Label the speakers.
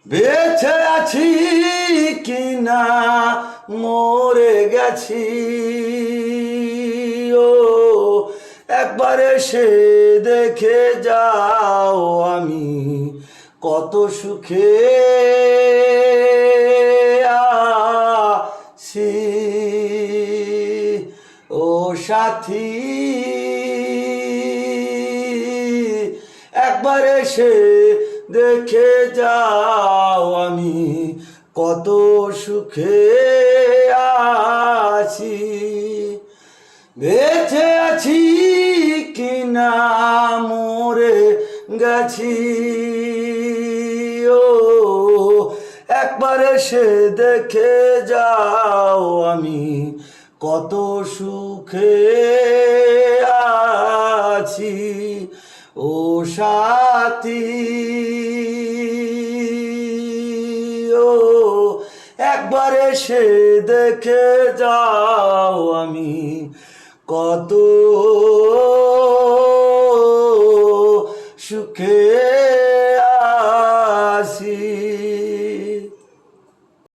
Speaker 1: বেঁচে আছি কিনা মরে গেছি, ও একবার এসে দেখে যাও আমি কত সুখে আছি। ও সাথী, একবার এসে দেখে যাও আমি কত সুখে আছি। বেঁচে আছি কিনা মরে গেছি, ও একবার এসে দেখে যাও আমি কত সুখে আছি। ও সাথী, ও একবার এসে দেখে যাও আমি কত সুখে